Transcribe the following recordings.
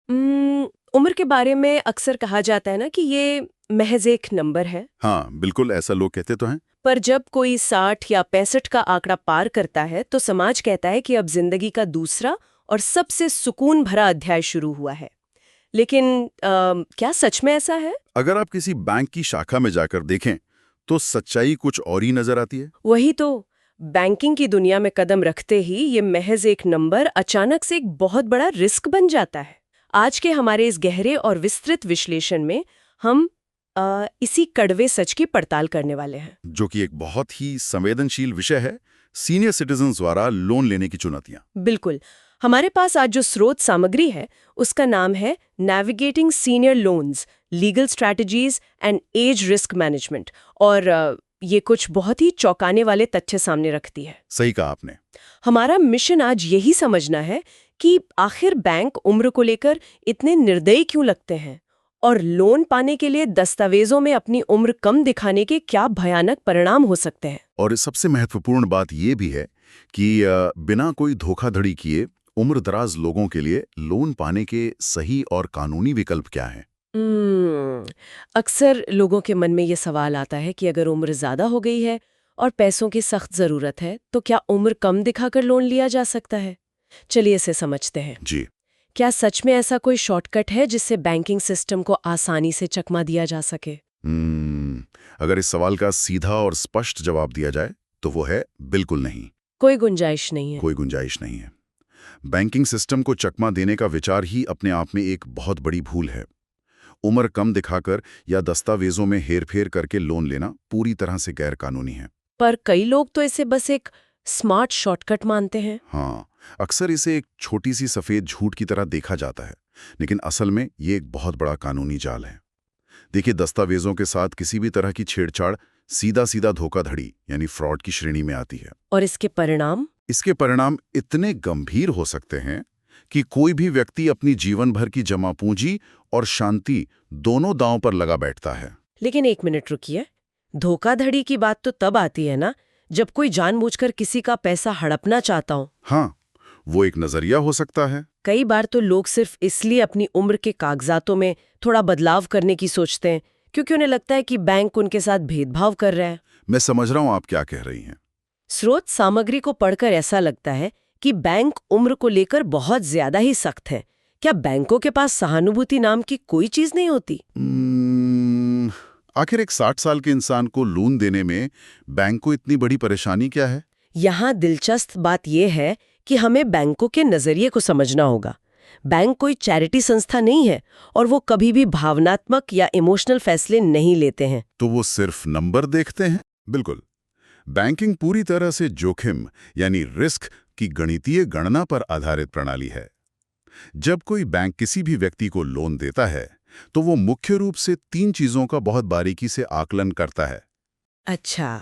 उम्र के बारे में अक्सर कहा जाता है ना कि ये महज एक नंबर है। हाँ, बिल्कुल ऐसा लोग कहते तो हैं। पर जब कोई 60 या 65 का आंकड़ा पार करता है तो समाज कहता है कि अब जिंदगी का दूसरा और सबसे सुकून भरा अध्याय शुरू हुआ है। लेकिन क्या सच में ऐसा है? अगर आप किसी बैंक की शाखा में जाकर देखें, तो सच्चाई कुछ और ही नजर आती है। वही तो। बैंकिंग की दुनिया में कदम रखते ही ये महज एक नंबर अचानक से एक बहुत बड़ा रिस्क बन जाता है। आज के हमारे इस गहरे और विस्तृत विश्लेषण में हम इसी कड़वे सच की पड़ताल करने वाले हैं। जो कि एक बहुत ही संवेदनशील विषय है, सीनियर सिटीजन्स द्वारा लोन लेने की चुनौतियां। बिल्कुल। हमारे पास आज जो स्रोत सामग्री है उसका नाम है navigating senior loans, legal strategies and edge risk management. और ये कुछ बहुत ही चौंकाने वाले तथ्य सामने रखती है। सही कहा आपने। हमारा मिशन आज यही समझना है कि आखिर बैंक उम्र को लेकर इतने निर्दयी क्यों लगते हैं और लोन पाने के लिए दस्तावेजों में अपनी उम्र कम दिखाने के क्या भयानक परिणाम हो सकते हैं। और सबसे महत्वपूर्ण बात यह भी है कि बिना कोई धोखाधड़ी किए उम्रदराज लोगों के लिए लोन पाने के सही और कानूनी विकल्प क्या हैं। अक्सर लोगों के मन में ये सवाल आता है कि अगर उम्र ज्यादा हो गई है और पैसों की सख्त जरूरत है तो क्या उम्र कम दिखाकर लोन लिया जा सकता है। चलिए इसे समझते हैं। जी। क्या सच में ऐसा कोई शॉर्टकट है जिससे बैंकिंग सिस्टम को आसानी से चकमा दिया जा सके? अगर इस सवाल का सीधा और स्पष्ट जवाब दिया जाए तो वो है बिल्कुल नहीं। कोई गुंजाइश नहीं है। कोई गुंजाइश नहीं है। बैंकिंग सिस्टम को चकमा देने का विचार ही अपने आप में एक बहुत बड़ी भूल है। उम्र कम दिखाकर या दस्तावेजों में हेरफेर करके लोन लेना पूरी तरह से गैर कानूनी है। पर कई लोग तो इसे बस एक स्मार्ट शॉर्टकट मानते हैं। हाँ, अक्सर इसे एक छोटी सी सफेद झूठ की तरह देखा जाता है, लेकिन असल में ये एक बहुत बड़ा कानूनी जाल है। देखिए, दस्तावेजों के साथ किसी भी तरह की छेड़छाड़ सीधा सीधा धोखाधड़ी यानी फ्रॉड की श्रेणी में आती है। और इसके परिणाम? इसके परिणाम इतने गंभीर हो सकते हैं कि कोई भी व्यक्ति अपनी जीवन भर की जमा पूंजी और शांति दोनों दांव पर लगा बैठता है। लेकिन एक मिनट रुकिए। धोखाधड़ी की बात तो तब आती है ना जब कोई जानबूझकर किसी का पैसा हड़पना चाहता हो। हाँ, वो एक नजरिया हो सकता है। कई बार तो लोग सिर्फ इसलिए अपनी उम्र के कागजातों में थोड़ा बदलाव करने की सोचते हैं क्योंकि उन्हें लगता है कि बैंक उनके साथ भेदभाव कर रहा है। मैं समझ रहा हूं आप क्या कह रही हैं। स्रोत सामग्री को पढ़कर ऐसा लगता है कि बैंक उम्र को लेकर बहुत ज्यादा ही सख्त है। क्या बैंकों के पास सहानुभूति नाम की कोई चीज नहीं होती? आखिर एक 60 साल के इंसान को लोन देने में बैंक को इतनी बड़ी परेशानी क्या है? यहाँ दिलचस्प बात यह है कि हमें बैंकों के नजरिए को समझना होगा। बैंक कोई चैरिटी संस्था नहीं है और वो कभी भी भावनात्मक या इमोशनल फैसले नहीं लेते हैं। तो वो सिर्फ नंबर देखते हैं? बिल्कुल। बैंकिंग पूरी तरह से जोखिम यानी रिस्क की गणितीय गणना पर आधारित प्रणाली है। जब कोई बैंक किसी भी व्यक्ति को लोन देता है तो वो मुख्य रूप से 3 चीजों का बहुत बारीकी से आकलन करता है। अच्छा,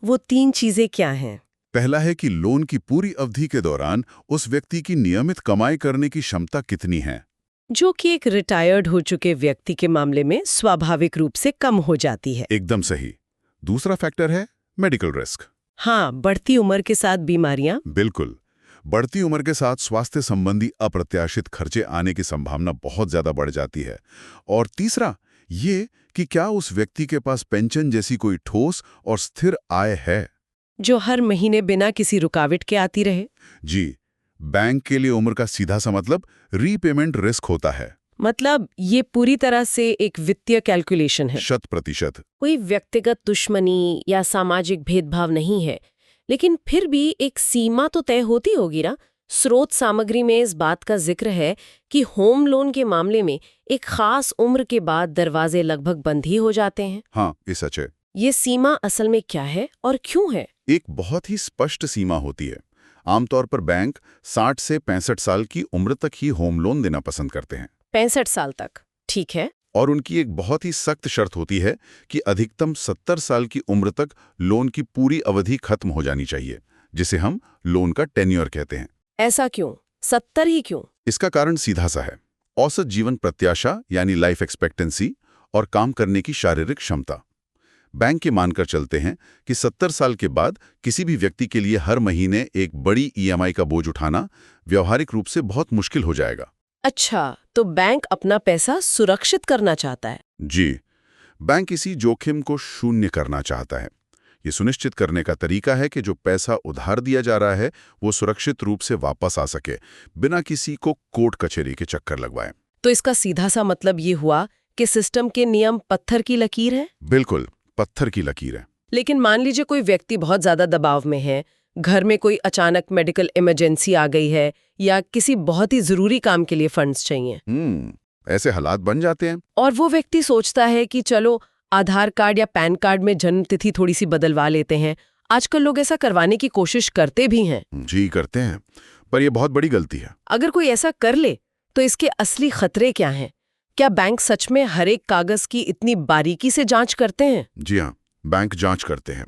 वो 3 चीजें क्या हैं? पहला है कि लोन की पूरी अवधि के दौरान उस व्यक्ति की नियमित कमाई करने की क्षमता कितनी है, जो कि एक रिटायर्ड हो चुके व्यक्ति के मामले में स्वाभाविक रूप से कम हो जाती है। एकदम सही। दूसरा फैक्टर है मेडिकल रिस्क। हाँ, बढ़ती उम्र के साथ बीमारियां। बिल्कुल। बढ़ती उम्र के साथ स्वास्थ्य संबंधी अप्रत्याशित खर्चे आने की संभावना बहुत ज्यादा बढ़ जाती है। और तीसरा ये कि क्या उस व्यक्ति के पास पेंशन जैसी कोई ठोस और स्थिर आय है, जो हर महीने बिना किसी रुकावट के आती रहे। जी। बैंक के लिए उम्र का सीधा सा मतलब रीपेमेंट रिस्क होता है। मतलब ये पूरी तरह से एक वित्तीय कैलकुलेशन है। 100%। कोई व्यक्तिगत दुश्मनी या सामाजिक भेदभाव नहीं है, लेकिन फिर भी एक सीमा तो तय होती होगी ना। स्रोत सामग्री में इस बात का जिक्र है कि होम लोन के मामले में एक खास उम्र के बाद दरवाजे लगभग बंद ही हो जाते हैं। हाँ, ये सच है। ये सीमा असल में क्या है और क्यों है? एक बहुत ही स्पष्ट सीमा होती है। आमतौर पर बैंक 60 से 65 साल की उम्र तक ही होम लोन देना पसंद करते हैं। 65 साल तक, ठीक है। और उनकी एक बहुत ही सख्त शर्त होती है कि अधिकतम 70 साल की उम्र तक लोन की पूरी अवधि खत्म हो जानी चाहिए, जिसे हम लोन का टेन्योर कहते हैं। ऐसा क्यों? 70 ही क्यों? इसका कारण सीधा सा है। औसत जीवन प्रत्याशा यानी लाइफ एक्सपेक्टेंसी और काम करने की शारीरिक क्षमता। बैंक के मानकर चलते हैं कि 70 साल के बाद किसी भी व्यक्ति के लिए हर महीने एक बड़ी ईएमआई का बोझ उठाना व्यावहारिक रूप से बहुत मुश्किल हो जाएगा। अच्छा, तो बैंक अपना पैसा सुरक्षित करना चाहता है। जी, बैंक इसी जोखिम को शून्य करना चाहता है। ये सुनिश्चित करने का तरीका है कि जो पैसा उधार दिया जा रहा है वो सुरक्षित रूप से वापस आ सके, बिना किसी को कोर्ट कचहरी के चक्कर लगवाए। तो इसका सीधा सा मतलब ये हुआ कि सिस्टम के नियम पत्थर की लकीर है। बिल्कुल, पत्थर की लकीर है। लेकिन मान लीजिए कोई व्यक्ति बहुत ज्यादा दबाव में है, घर में कोई अचानक मेडिकल इमरजेंसी आ गई है या किसी बहुत ही जरूरी काम के लिए फंड्स चाहिए। ऐसे हालात बन जाते हैं। और वो व्यक्ति सोचता है कि चलो आधार कार्ड या पैन कार्ड में जन्म तिथि थोड़ी सी बदलवा लेते हैं। आजकल लोग ऐसा करवाने की कोशिश करते भी हैं। जी करते हैं, पर यह बहुत बड़ी गलती है। अगर कोई ऐसा कर ले तो इसके असली खतरे क्या हैं? क्या बैंक सच में हर एक कागज की इतनी बारीकी से जांच करते हैं? जी हाँ, बैंक जांच करते हैं।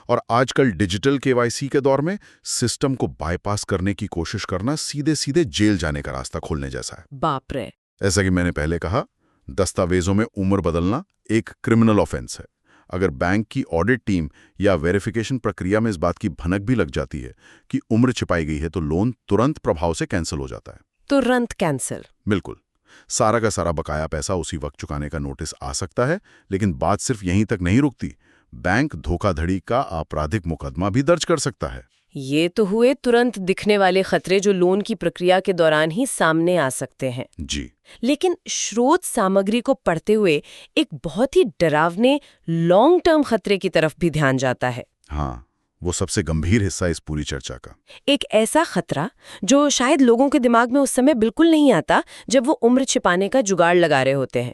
और आजकल डिजिटल केवाईसी के दौर में सिस्टम को बाईपास करने की कोशिश करना सीधे सीधे जेल जाने का रास्ता खोलने जैसा है। बाप रे। ऐसा कि मैंने पहले कहा, दस्तावेजों में उम्र बदलना एक क्रिमिनल ऑफेंस है। अगर बैंक की ऑडिट टीम या वेरिफिकेशन प्रक्रिया में इस बात की भनक भी लग जाती है कि उम्र छिपाई गई है तो लोन तुरंत प्रभाव से कैंसिल हो जाता है। तुरंत कैंसिल? बिल्कुल, सारा का सारा बकाया पैसा उसी वक्त चुकाने का नोटिस आ सकता है। लेकिन बात सिर्फ यहीं तक नहीं रुकती, बैंक धोखाधड़ी का आपराधिक मुकदमा भी दर्ज कर सकता है। ये तो हुए तुरंत दिखने वाले खतरे जो लोन की प्रक्रिया के दौरान ही सामने आ सकते हैं। जी, लेकिन स्रोत सामग्री को पढ़ते हुए एक बहुत ही डरावने लॉन्ग टर्म खतरे की तरफ भी ध्यान जाता है। हाँ, वो सबसे गंभीर हिस्सा इस पूरी चर्चा का। एक ऐसा खतरा जो शायद लोगों के दिमाग में उस समय बिल्कुल नहीं आता जब वो उम्र छिपाने का जुगाड़ लगा रहे होते हैं।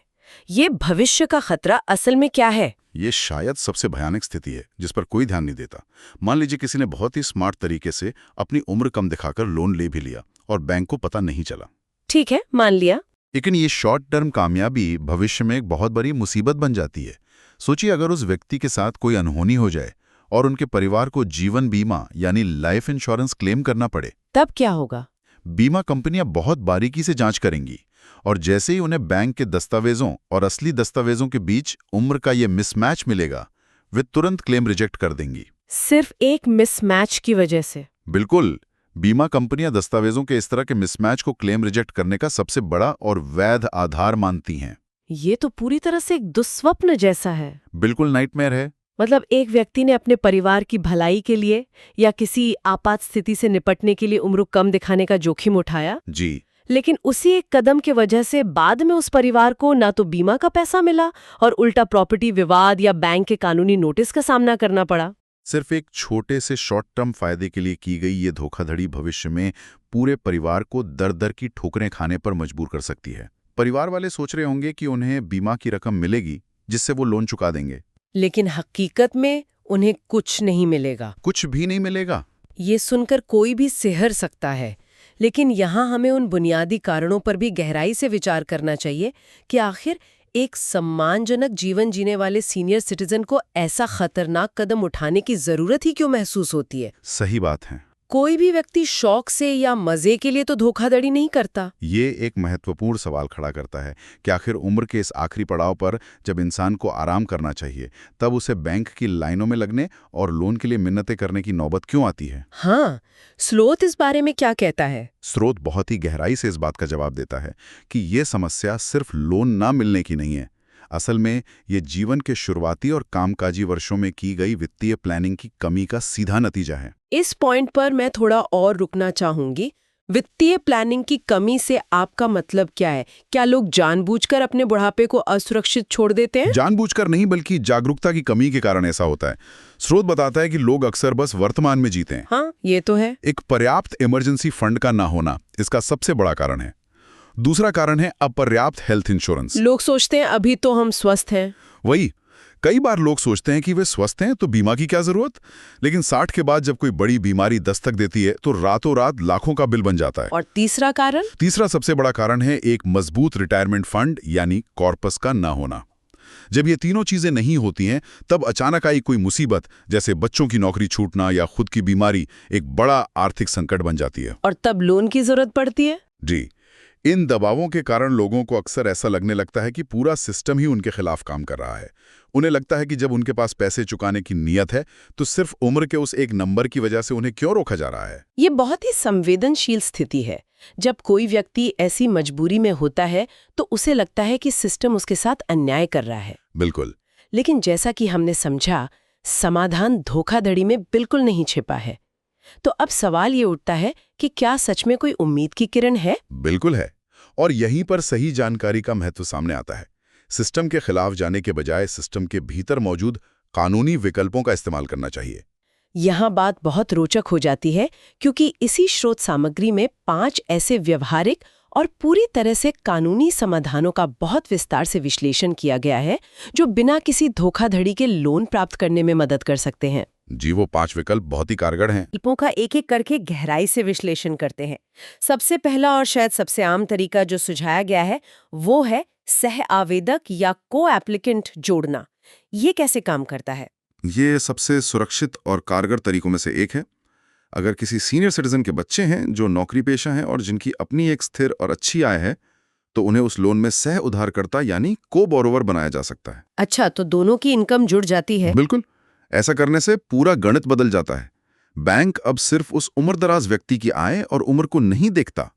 ये भविष्य का खतरा असल में क्या है? ये शायद सबसे भयानक स्थिति है जिस पर कोई ध्यान नहीं देता। मान लीजिए किसी ने बहुत ही स्मार्ट तरीके से अपनी उम्र कम दिखाकर लोन ले भी लिया और बैंक को पता नहीं चला। ठीक है, मान लिया। लेकिन ये शॉर्ट टर्म कामयाबी भविष्य में एक बहुत बड़ी मुसीबत बन जाती है। सोचिए, अगर उस व्यक्ति के साथ कोई अनहोनी हो जाए और उनके परिवार को जीवन बीमा यानी लाइफ इंश्योरेंस क्लेम करना पड़े, तब क्या होगा? बीमा कंपनियां बहुत बारीकी से जांच करेंगी और जैसे ही उन्हें बैंक के दस्तावेजों और असली दस्तावेजों के बीच उम्र का ये मिसमैच मिलेगा, वे तुरंत क्लेम रिजेक्ट कर देंगी। सिर्फ एक मिसमैच की वजह से? बिल्कुल, बीमा कंपनियां दस्तावेजों के इस तरह के मिसमैच को क्लेम रिजेक्ट करने का सबसे बड़ा और वैध आधार मानती हैं। ये तो पूरी तरह से एक दुस्वप्न जैसा है। बिल्कुल नाइटमेयर है। मतलब एक व्यक्ति ने अपने परिवार की भलाई के लिए या किसी आपात स्थिति से निपटने के लिए उम्र कम दिखाने का जोखिम उठाया। जी, लेकिन उसी एक कदम के वजह से बाद में उस परिवार को ना तो बीमा का पैसा मिला और उल्टा प्रॉपर्टी विवाद या बैंक के कानूनी नोटिस का सामना करना पड़ा। सिर्फ एक छोटे से शॉर्ट टर्म फायदे के लिए की गई ये धोखाधड़ी भविष्य में पूरे परिवार को दर दर की ठोकरें खाने पर मजबूर कर सकती है। परिवार वाले सोच रहे होंगे कि उन्हें बीमा की रकम मिलेगी जिससे वो लोन चुका देंगे, लेकिन हकीकत में उन्हें कुछ नहीं मिलेगा। कुछ भी नहीं मिलेगा। ये सुनकर कोई भी सिहर सकता है, लेकिन यहाँ हमें उन बुनियादी कारणों पर भी गहराई से विचार करना चाहिए कि आखिर एक सम्मानजनक जीवन जीने वाले सीनियर सिटीजन को ऐसा खतरनाक कदम उठाने की जरूरत ही क्यों महसूस होती है। सही बात है। कोई भी व्यक्ति शौक से या मजे के लिए तो धोखाधड़ी नहीं करता। ये एक महत्वपूर्ण सवाल खड़ा करता है कि आखिर उम्र के इस आखिरी पड़ाव पर जब इंसान को आराम करना चाहिए तब उसे बैंक की लाइनों में लगने और लोन के लिए मिन्नतें करने की नौबत क्यों आती है। हाँ, स्रोत इस बारे में क्या कहता है? स्रोत बहुत ही गहराई से इस बात का जवाब देता है कि ये समस्या सिर्फ लोन ना मिलने की नहीं है। असल में ये जीवन के शुरुआती और कामकाजी वर्षों में की गई वित्तीय प्लानिंग की कमी का सीधा नतीजा है। इस पॉइंट पर मैं थोड़ा और रुकना चाहूंगी। वित्तीय प्लानिंग की कमी से आपका मतलब क्या है? क्या लोग जानबूझकर अपने बुढ़ापे को असुरक्षित छोड़ देते हैं? जानबूझकर नहीं, बल्कि जागरूकता की कमी के कारण ऐसा होता है। स्रोत बताता है कि लोग अक्सर बस वर्तमान में जीते हैं। हाँ, ये तो है। एक पर्याप्त इमरजेंसी फंड का ना होना इसका सबसे बड़ा कारण है। दूसरा कारण है अपर्याप्त हेल्थ इंश्योरेंस। लोग सोचते हैं अभी तो हम स्वस्थ हैं। वही, कई बार लोग सोचते हैं कि वे स्वस्थ हैं तो बीमा की क्या जरूरत, लेकिन 60 के बाद जब कोई बड़ी बीमारी दस्तक देती है तो रातों रात लाखों का बिल बन जाता है। और तीसरा कारण? तीसरा सबसे बड़ा कारण है एक मजबूत रिटायरमेंट फंड यानी कॉर्पस का ना होना। जब ये तीनों चीजें नहीं होती हैं तब अचानक आई कोई मुसीबत, जैसे बच्चों की नौकरी छूटना या खुद की बीमारी, एक बड़ा आर्थिक संकट बन जाती है। और तब लोन की जरूरत पड़ती है। जी, इन दबावों के कारण लोगों को अक्सर ऐसा लगने लगता है कि पूरा सिस्टम ही उनके खिलाफ काम कर रहा है। उन्हें लगता है कि जब उनके पास पैसे चुकाने की नीयत है तो सिर्फ उम्र के उस एक नंबर की वजह से उन्हें क्यों रोका जा रहा है। ये बहुत ही संवेदनशील स्थिति है। जब कोई व्यक्ति ऐसी मजबूरी में होता है तो उसे लगता है कि सिस्टम उसके साथ अन्याय कर रहा है। बिल्कुल। लेकिन जैसा कि हमने समझा, समाधान धोखाधड़ी में बिल्कुल नहीं छिपा है। तो अब सवाल ये उठता है कि क्या सच में कोई उम्मीद की किरण है? बिल्कुल है। और यहीं पर सही जानकारी का महत्व सामने आता है। सिस्टम के खिलाफ जाने के बजाय सिस्टम के भीतर मौजूद कानूनी विकल्पों का इस्तेमाल करना चाहिए। यहाँ बात बहुत रोचक हो जाती है, क्योंकि इसी स्रोत सामग्री में 5 ऐसे व्यवहारिक और पूरी तरह से कानूनी समाधानों का बहुत विस्तार से विश्लेषण किया गया है, जो बिना किसी धोखाधड़ी के लोन प्राप्त करने में मदद कर सकते हैं। जी, वो 5 विकल्प बहुत ही कारगर हैं। विकल्पों का एक-एक करके गहराई से विश्लेषण करते हैं। सबसे पहला और शायद सबसे आम तरीका जो सुझाया गया है, वो है सह आवेदक या को एप्लीकेंट जोड़ना। ये कैसे काम करता है? ये सबसे सुरक्षित और कारगर तरीकों में से एक है। अगर किसी सीनियर सिटीजन के बच्चे हैं जो नौकरी पेशा हैं और जिनकी अपनी एक स्थिर और अच्छी आय है, तो उन्हें उस लोन में सह उधारकर्ता यानी को बोरोवर बनाया जा सकता है। अच्छा, तो दोनों की इनकम जुड़ जाती है? बिल्कुल। ऐसा करने से पूरा गणित बदल जाता है। बैंक अब सिर्फ उस उम्रदराज व्यक्ति की आय और उम्र को नहीं देखता,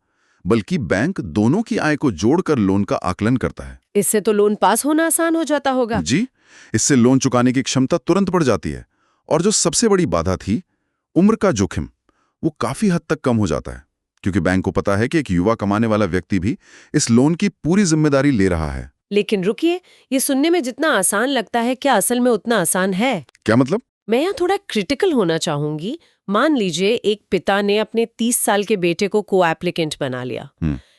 बल्कि बैंक दोनों की आय को जोड़कर लोन का आकलन करता है। इससे तो लोन पास होना आसान हो जाता होगा। जी, इससे लोन चुकाने की क्षमता तुरंत बढ़ जाती है। और जो सबसे बड़ी बाधा थी, उम्र का जोखिम, वो काफी हद तक कम हो जाता है, क्योंकि बैंक को पता है कि एक युवा कमाने वाला व्यक्ति भी इस लोन की पूरी जिम्मेदारी ले रहा है। लेकिन रुकिए, ये सुनने में जितना आसान लगता है, क्या असल में उतना आसान है? क्या मतलब? मैं यहाँ थोड़ा क्रिटिकल होना चाहूंगी। मान लीजिए एक पिता ने अपने 30 साल के बेटे को को एप्लीकेंट बना लिया,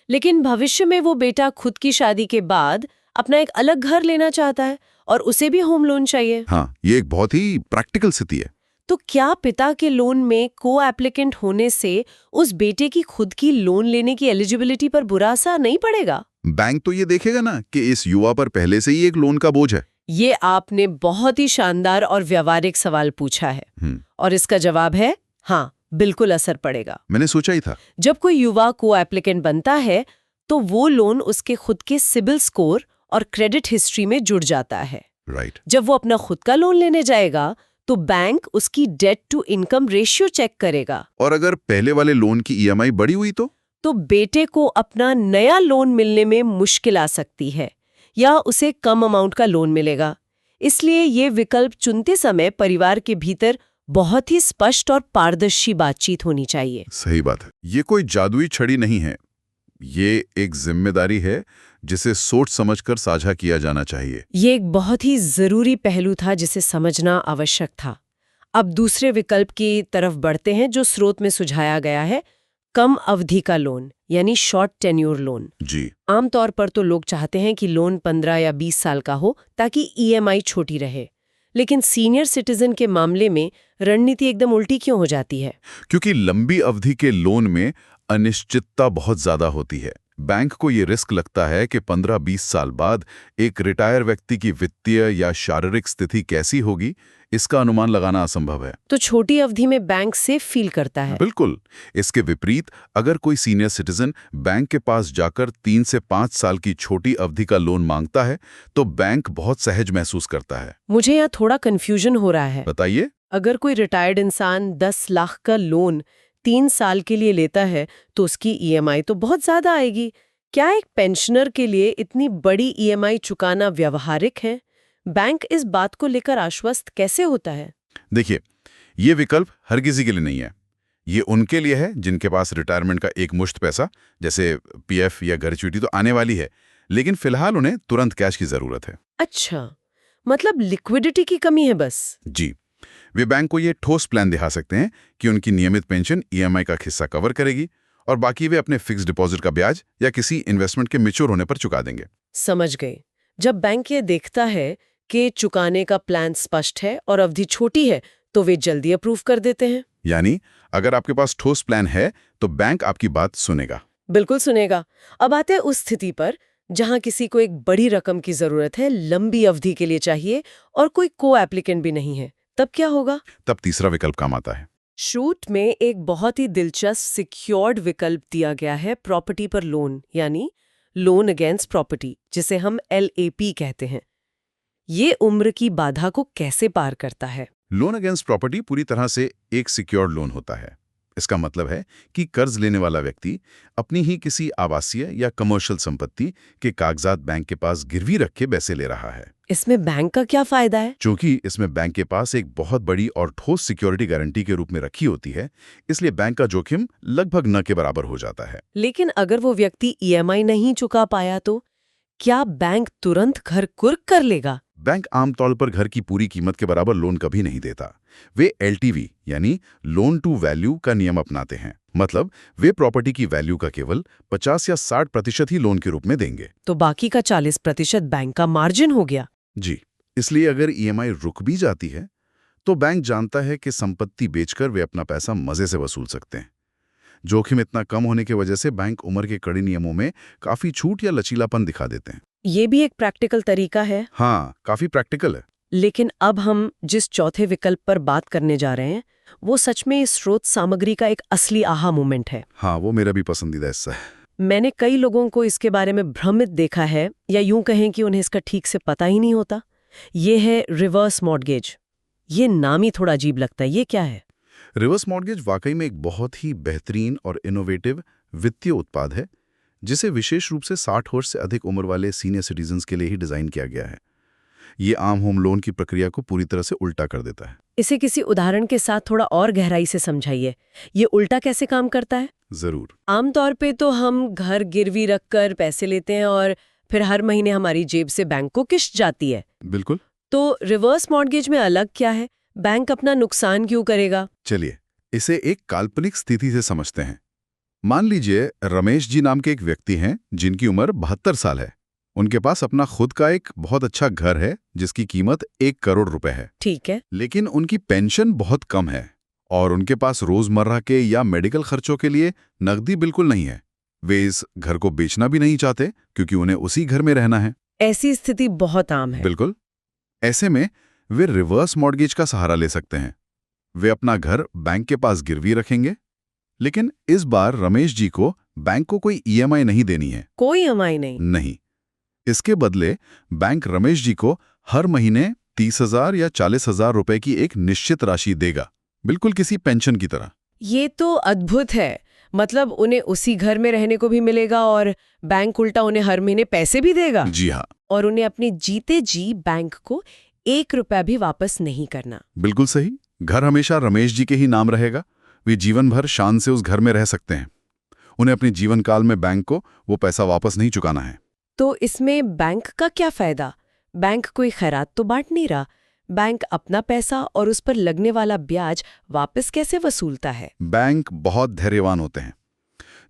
लेकिन भविष्य में वो बेटा खुद की शादी के बाद अपना एक अलग घर लेना चाहता है और उसे भी होम लोन चाहिए। हाँ, ये एक बहुत ही प्रैक्टिकल स्थिति है। तो क्या पिता के लोन में को एप्लीकेंट होने से उस बेटे की खुद की लोन लेने की एलिजिबिलिटी पर बुरा असर नहीं पड़ेगा? बैंक तो ये देखेगा ना कि इस युवा पर पहले से ही एक लोन का बोझ है। ये आपने बहुत ही शानदार और व्यावहारिक सवाल पूछा है, और इसका जवाब है हाँ, बिल्कुल असर पड़ेगा। मैंने सोचा ही था। जब कोई युवा को एप्लीकेंट बनता है तो वो लोन उसके खुद के सिबिल स्कोर और क्रेडिट हिस्ट्री में जुड़ जाता है। राइट। जब वो अपना खुद का लोन लेने जाएगा तो बैंक उसकी debt to income ratio check करेगा। और अगर पहले वाले लोन की ईएमआई बढ़ी हुई तो बेटे को अपना नया लोन मिलने में मुश्किल आ सकती है, या उसे कम अमाउंट का लोन मिलेगा। इसलिए ये विकल्प चुनते समय परिवार के भीतर बहुत ही स्पष्ट और पारदर्शी बातचीत होनी चाहिए। सही बात है। ये कोई जादुई छड़ी नहीं है, ये एक जिम्मेदारी है जिसे सोच समझकर साझा किया जाना चाहिए। ये एक बहुत ही जरूरी पहलू था जिसे समझना आवश्यक था। अब दूसरे विकल्प की तरफ बढ़ते हैं जो स्रोत में सुझाया गया है, कम अवधि का लोन यानी शॉर्ट टेन्योर लोन। जी। आमतौर पर तो लोग चाहते हैं कि लोन 15 या 20 साल का हो ताकि ईएमआई छोटी रहे, लेकिन सीनियर सिटीजन के मामले में रणनीति एकदम उल्टी क्यों हो जाती है? क्योंकि लंबी अवधि के लोन में अनिश्चितता बहुत ज्यादा होती है। बैंक को ये रिस्क लगता है कि 15-20 साल बाद एक रिटायर व्यक्ति की वित्तीय या शारीरिक स्थिति कैसी होगी, इसका अनुमान लगाना असंभव है। तो छोटी अवधि में बैंक सेफ फील करता है। बिल्कुल। इसके विपरीत अगर कोई सीनियर सिटीजन बैंक के पास जाकर 3 से 5 साल की छोटी अवधि का लोन मांगता है तो बैंक बहुत सहज महसूस करता है। मुझे यहाँ थोड़ा कंफ्यूजन हो रहा है। बताइए। अगर कोई रिटायर्ड इंसान 10 लाख का लोन 3 साल के लिए लेता है तो उसकी ईएमआई तो बहुत ज्यादा आएगी। क्या एक पेंशनर के लिए इतनी बड़ी ईएमआई चुकाना व्यावहारिक है? बैंक इस बात को लेकर आश्वस्त कैसे होता है? देखिए, ये विकल्प हर किसी के लिए नहीं है। ये उनके लिए है जिनके पास रिटायरमेंट का एक मुश्त पैसा, जैसे पीएफ या ग्रेच्युटी तो आने वाली है, लेकिन फिलहाल उन्हें तुरंत कैश की जरूरत है। अच्छा, मतलब लिक्विडिटी की कमी है बस। जी। वे बैंक को ये ठोस प्लान दिखा सकते हैं कि उनकी नियमित पेंशन ईएमआई का हिस्सा कवर करेगी और बाकी वे अपने फिक्स डिपॉजिट का ब्याज या किसी इन्वेस्टमेंट के मैच्योर होने पर चुका देंगे। समझ गए। जब बैंक ये देखता है कि चुकाने का प्लान स्पष्ट है और अवधि छोटी है तो वे जल्दी अप्रूव कर देते हैं। यानी अगर आपके पास ठोस प्लान है तो बैंक आपकी बात सुनेगा। बिल्कुल सुनेगा। अब आते हैं उस स्थिति पर जहां किसी को एक बड़ी रकम की जरूरत है, लंबी अवधि के लिए चाहिए और कोई को एप्लीकेंट भी नहीं है, तब क्या होगा? तब तीसरा विकल्प काम आता है। छूट में एक बहुत ही दिलचस्प सिक्योर्ड विकल्प दिया गया है प्रॉपर्टी पर लोन, यानी लोन अगेंस्ट प्रॉपर्टी, जिसे हम LAP कहते हैं। ये उम्र की बाधा को कैसे पार करता है? लोन अगेंस्ट प्रॉपर्टी पूरी तरह से एक सिक्योर्ड लोन होता है। इसका मतलब है कि कर्ज लेने वाला व्यक्ति अपनी ही किसी आवासीय या कमर्शियल संपत्ति के कागजात बैंक के पास गिरवी रख के पैसे ले रहा है। इसमें बैंक का क्या फायदा है? चूंकि इसमें बैंक के पास एक बहुत बड़ी और ठोस सिक्योरिटी गारंटी के रूप में रखी होती है, इसलिए बैंक का जोखिम लगभग न के बराबर हो जाता है। लेकिन अगर वो व्यक्ति EMI नहीं चुका पाया तो क्या बैंक तुरंत घर कुर्क कर लेगा? बैंक आमतौर पर घर की पूरी कीमत के बराबर लोन कभी नहीं देता। वे LTV यानी लोन टू वैल्यू का नियम अपनाते हैं। मतलब वे प्रॉपर्टी की वैल्यू का केवल 50 या 60% ही लोन के रूप में देंगे। तो बाकी का 40% बैंक का मार्जिन हो गया। जी, इसलिए अगर EMI रुक भी जाती है तो बैंक जानता है कि संपत्ति बेचकर वे अपना पैसा मजे से वसूल सकते हैं। जोखिम इतना कम होने की वजह से बैंक उम्र के कड़े नियमों में काफी छूट या लचीलापन दिखा देते हैं। ये भी एक प्रैक्टिकल तरीका है। हाँ, काफी प्रैक्टिकल है। लेकिन अब हम जिस चौथे विकल्प पर बात करने जा रहे हैं वो सच में इस स्रोत सामग्री का एक असली आहा मोमेंट है। हाँ, वो मेरा भी पसंदीदा हिस्सा है। मैंने कई लोगों को इसके बारे में भ्रमित देखा है, या यूं कहें कि उन्हें इसका ठीक से पता ही नहीं होता। ये है रिवर्स मॉर्गेज। ये नाम ही थोड़ा अजीब लगता है, ये क्या है? रिवर्स मॉर्गेज वाकई में एक बहुत ही बेहतरीन और इनोवेटिव वित्तीय उत्पाद है, जिसे विशेष रूप से 60 वर्ष से अधिक उम्र वाले सीनियर सिटीजन्स के लिए ही डिजाइन किया गया है। ये आम होम लोन की प्रक्रिया को पूरी तरह से उल्टा कर देता है। इसे किसी उदाहरण के साथ थोड़ा और गहराई से समझाइए। ये उल्टा कैसे काम करता है? जरूर। आमतौर पे तो हम घर गिरवी रखकर पैसे लेते हैं और फिर हर महीने हमारी जेब से बैंक को किश्त जाती है। बिल्कुल। तो रिवर्स मॉर्गेज में अलग क्या है? बैंक अपना नुकसान क्यों करेगा? चलिए इसे एक काल्पनिक स्थिति से समझते हैं। मान लीजिए रमेश जी नाम के एक व्यक्ति हैं जिनकी उम्र 72 साल है। उनके पास अपना खुद का एक बहुत अच्छा घर है जिसकी कीमत 1 करोड़ रुपए है। ठीक है। लेकिन उनकी पेंशन बहुत कम है और उनके पास रोजमर्रा के या मेडिकल खर्चों के लिए नकदी बिल्कुल नहीं है। वे इस घर को बेचना भी नहीं चाहते क्योंकि उन्हें उसी घर में रहना है। ऐसी स्थिति बहुत आम है। बिल्कुल। ऐसे में वे रिवर्स मॉर्गेज का सहारा ले सकते हैं। वे अपना घर बैंक के पास गिरवी रखेंगे, लेकिन इस बार रमेश जी को बैंक को कोई EMI नहीं देनी है। कोई EMI नहीं? नहीं। इसके बदले बैंक रमेश जी को हर महीने 30,000 या 40,000 रुपए की एक निश्चित राशि देगा, बिल्कुल किसी पेंशन की तरह। ये तो अद्भुत है। मतलब उन्हें उसी घर में रहने को भी मिलेगा और बैंक उल्टा उन्हें हर महीने पैसे भी देगा। जी हाँ। और उन्हें अपने जीते जी बैंक को 1 रुपया भी वापस नहीं करना। बिल्कुल सही। घर हमेशा रमेश जी के ही नाम रहेगा। वे जीवन भर शान से उस घर में रह सकते हैं। उन्हें अपने जीवन काल में बैंक को वो पैसा वापस नहीं चुकाना है। तो इसमें बैंक का क्या फायदा? बैंक कोई खैरात तो बांट नहीं रहा। बैंक अपना पैसा और उस पर लगने वाला ब्याज वापस कैसे वसूलता है? बैंक बहुत धैर्यवान होते हैं।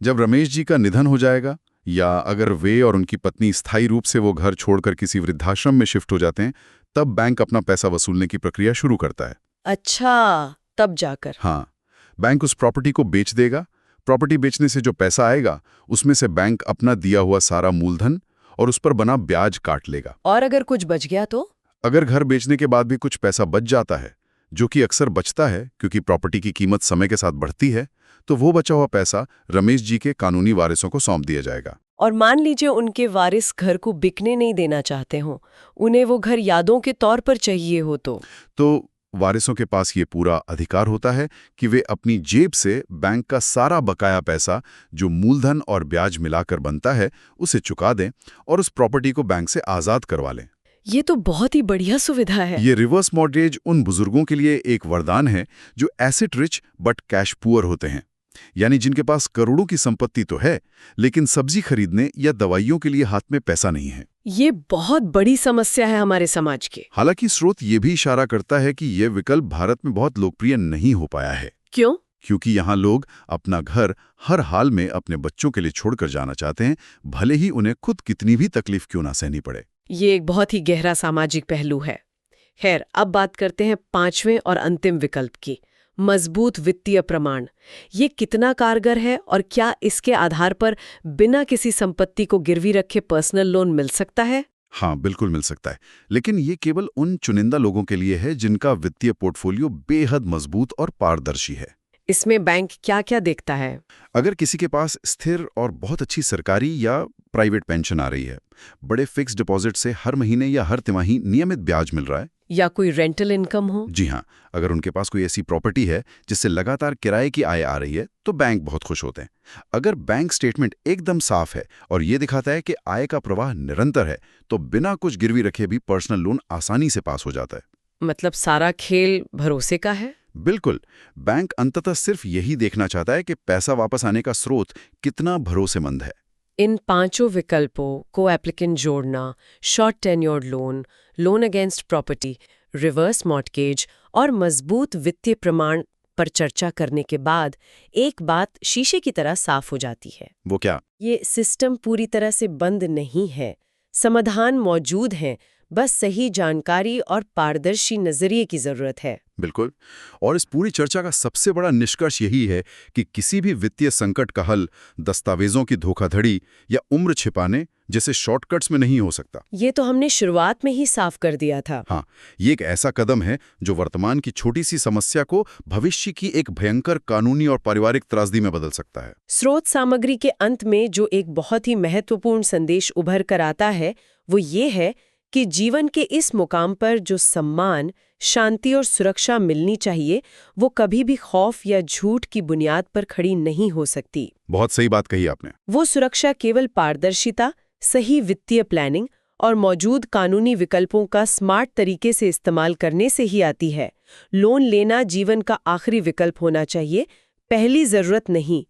जब रमेश जी का निधन हो जाएगा या अगर वे और उनकी पत्नी स्थायी रूप से वो घर छोड़कर किसी वृद्धाश्रम में शिफ्ट हो जाते हैं, तब बैंक अपना पैसा वसूलने की प्रक्रिया शुरू करता है। अच्छा, तब जाकर? हाँ, बैंक उस प्रॉपर्टी को बेच देगा। प्रॉपर्टी बेचने से जो पैसा आएगा उसमें से बैंक अपना दिया हुआ सारा मूलधन और उस पर बना ब्याज काट लेगा। और अगर कुछ बच गया तो? अगर घर बेचने के बाद भी कुछ पैसा बच जाता है, जो कि अक्सर बचता है क्योंकि प्रॉपर्टी की कीमत समय के साथ बढ़ती है, तो वो बचा हुआ पैसा रमेश जी के कानूनी वारिसों को सौंप दिया जाएगा। और मान लीजिए उनके वारिस घर को बिकने नहीं देना चाहते हों, उन्हें वो घर यादों के तौर पर चाहिए हो तो वारिसों के पास ये पूरा अधिकार होता है कि वे अपनी जेब से बैंक का सारा बकाया पैसा जो मूलधन और ब्याज मिलाकर बनता है उसे चुका दें और उस प्रॉपर्टी को बैंक से आज़ाद करवा लें। ये तो बहुत ही बढ़िया सुविधा है। ये रिवर्स मॉर्गेज उन बुजुर्गों के लिए एक वरदान है जो asset rich but cash poor होते हैं, यानी जिनके पास करोड़ों की संपत्ति तो है लेकिन सब्जी खरीदने या दवाइयों के लिए हाथ में पैसा नहीं है। ये बहुत बड़ी समस्या है हमारे समाज की। हालांकि स्रोत ये भी इशारा करता है कि यह विकल्प भारत में बहुत लोकप्रिय नहीं हो पाया है। क्यों? क्योंकि यहाँ लोग अपना घर हर हाल में अपने बच्चों के लिए छोड़कर जाना चाहते हैं, भले ही उन्हें खुद कितनी भी तकलीफ क्यों ना सहनी पड़े। ये एक बहुत ही गहरा सामाजिक पहलू है। खैर, अब बात करते हैं 5वें और अंतिम विकल्प की, मजबूत वित्तीय प्रमाण। ये कितना कारगर है और क्या इसके आधार पर बिना किसी संपत्ति को गिरवी रखे पर्सनल लोन मिल सकता है? हाँ, बिल्कुल मिल सकता है, लेकिन ये केवल उन चुनिंदा लोगों के लिए है जिनका वित्तीय पोर्टफोलियो बेहद मजबूत और पारदर्शी है। इसमें बैंक क्या क्या देखता है? अगर किसी के पास स्थिर और बहुत अच्छी सरकारी या प्राइवेट पेंशन आ रही है, बड़े फिक्स डिपॉजिट से हर महीने या हर तिमाही नियमित ब्याज मिल रहा है, या कोई रेंटल इनकम हो? जी हाँ, अगर उनके पास कोई ऐसी प्रॉपर्टी है जिससे लगातार किराए की आय आ रही है, तो बैंक बहुत खुश होते हैं। अगर बैंक स्टेटमेंट एकदम साफ है और ये दिखाता है कि आय का प्रवाह निरंतर है, तो बिना कुछ गिरवी रखे भी पर्सनल लोन आसानी से पास हो जाता है। मतलब सारा खेल भरोसे का है? बिल्कुल। बैंक अंततः सिर्फ यही देखना चाहता है कि पैसा वापस आने का स्रोत कितना भरोसेमंद है। इन पांचों विकल्पों को एप्लीकेंट जोड़ना, short tenured loan, loan against property, reverse mortgage और मजबूत वित्तीय प्रमाण पर चर्चा करने के बाद एक बात शीशे की तरह साफ हो जाती है। वो क्या? ये सिस्टम पूरी तरह से बंद नहीं है। समाधान मौजूद हैं, बस सही जानकारी और पारदर्शी नजरिए की जरूरत है। बिल्कुल। और इस पूरी चर्चा का सबसे बड़ा निष्कर्ष यही है कि किसी भी वित्तीय संकट का हल दस्तावेजों की धोखाधड़ी या उम्र छिपाने जैसे शॉर्टकट्स में नहीं हो सकता। ये तो हमने शुरुआत में ही साफ कर दिया था। हाँ, ये एक ऐसा कदम है जो वर्तमान की छोटी सी समस्या को भविष्य की एक भयंकर कानूनी और पारिवारिक त्रासदी में बदल सकता है। स्रोत सामग्री के अंत में जो एक बहुत ही महत्वपूर्ण संदेश उभर कर आता है, वो ये है कि जीवन के इस मुकाम पर जो सम्मान, शांति और सुरक्षा मिलनी चाहिए, वो कभी भी खौफ या झूठ की बुनियाद पर खड़ी नहीं हो सकती। बहुत सही बात कही आपने। वो सुरक्षा केवल पारदर्शिता, सही वित्तीय प्लानिंग और मौजूद कानूनी विकल्पों का स्मार्ट तरीके से इस्तेमाल करने से ही आती है। लोन लेना जीवन का आखिरी विकल्प होना चाहिए, पहली जरूरत नहीं,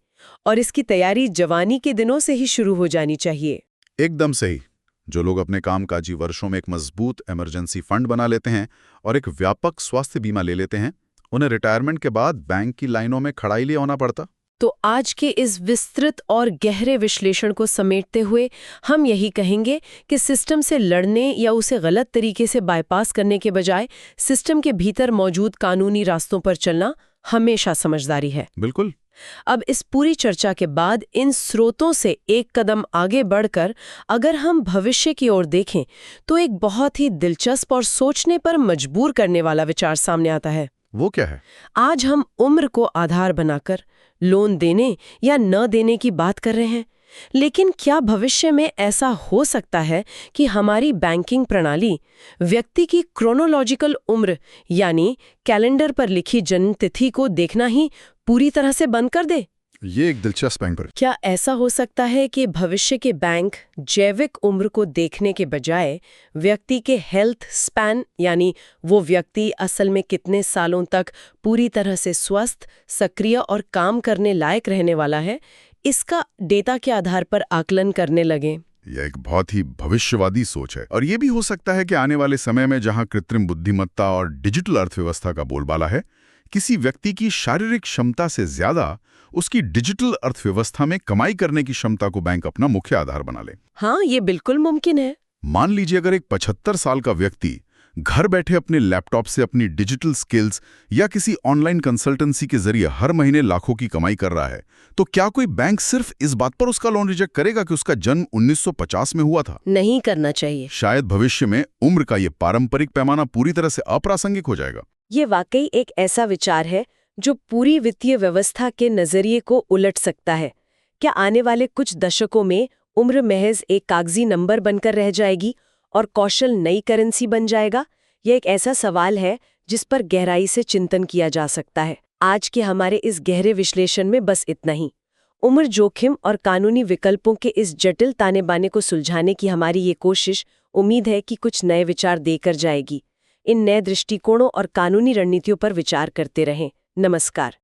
और इसकी तैयारी जवानी के दिनों से ही शुरू हो जानी चाहिए। एकदम सही। जो लोग अपने कामकाजी वर्षों में एक मजबूत इमरजेंसी फंड बना लेते हैं और एक व्यापक स्वास्थ्य बीमा ले लेते हैं, उन्हें रिटायरमेंट के बाद बैंक की लाइनों में खड़ा ही नहीं होना पड़ता। तो आज के इस विस्तृत और गहरे विश्लेषण को समेटते हुए हम यही कहेंगे कि सिस्टम से लड़ने या उसे गलत तरीके से बाईपास करने के बजाय सिस्टम के भीतर मौजूद कानूनी रास्तों पर चलना हमेशा समझदारी है। बिल्कुल। अब इस पूरी चर्चा के बाद इन स्रोतों से एक कदम आगे बढ़कर अगर हम भविष्य की ओर देखें, तो एक बहुत ही दिलचस्प और सोचने पर मजबूर करने वाला विचार सामने आता है। वो क्या है? आज हम उम्र को आधार बनाकर लोन देने या न देने की बात कर रहे हैं, लेकिन क्या भविष्य में ऐसा हो सकता है कि हमारी बैंकिंग प्रणाली व्यक्ति की क्रोनोलॉजिकल उम्र यानी कैलेंडर पर लिखी जन्म तिथि को देखना ही पूरी तरह से बंद कर दे? ये एक दिलचस्प एंगल। क्या ऐसा हो सकता है कि भविष्य के बैंक जैविक उम्र को देखने के बजाय व्यक्ति के हेल्थ स्पैन यानी वो व्यक्ति असल में कितने सालों तक पूरी तरह से स्वस्थ, सक्रिय और काम करने लायक रहने वाला है, इसका डेटा के आधार पर आकलन करने लगे? यह एक बहुत ही भविष्यवादी सोच है। और ये भी हो सकता है कि आने वाले समय में जहां कृत्रिम बुद्धिमत्ता और डिजिटल अर्थव्यवस्था का बोलबाला है, किसी व्यक्ति की शारीरिक क्षमता से ज्यादा उसकी डिजिटल अर्थव्यवस्था में कमाई करने की क्षमता को बैंक अपना मुख्य आधार बना ले। हाँ, ये बिल्कुल मुमकिन है। मान लीजिए अगर एक 75 साल का व्यक्ति घर बैठे अपने लैपटॉप से अपनी डिजिटल स्किल्स या किसी ऑनलाइन कंसल्टेंसी के जरिए हर महीने लाखों की कमाई कर रहा है, तो क्या कोई बैंक सिर्फ इस बात पर उसका लोन रिजेक्ट करेगा कि उसका जन्म 1950 में हुआ था? नहीं करना चाहिए। शायद भविष्य में उम्र का ये पारंपरिक पैमाना पूरी तरह से अप्रासंगिक हो जाएगा। ये वाकई एक ऐसा विचार है जो पूरी वित्तीय व्यवस्था के नजरिए को उलट सकता है। क्या आने वाले कुछ दशकों में उम्र महज एक कागजी नंबर बनकर रह जाएगी और कौशल नई करेंसी बन जाएगा? यह एक ऐसा सवाल है जिस पर गहराई से चिंतन किया जा सकता है। आज के हमारे इस गहरे विश्लेषण में बस इतना ही। उम्र जोखिम और कानूनी विकल्पों के इस जटिल ताने बाने को सुलझाने की हमारी ये कोशिश, उम्मीद है कि कुछ नए विचार देकर जाएगी। इन नए दृष्टिकोणों और कानूनी रणनीतियों पर विचार करते रहें। नमस्कार।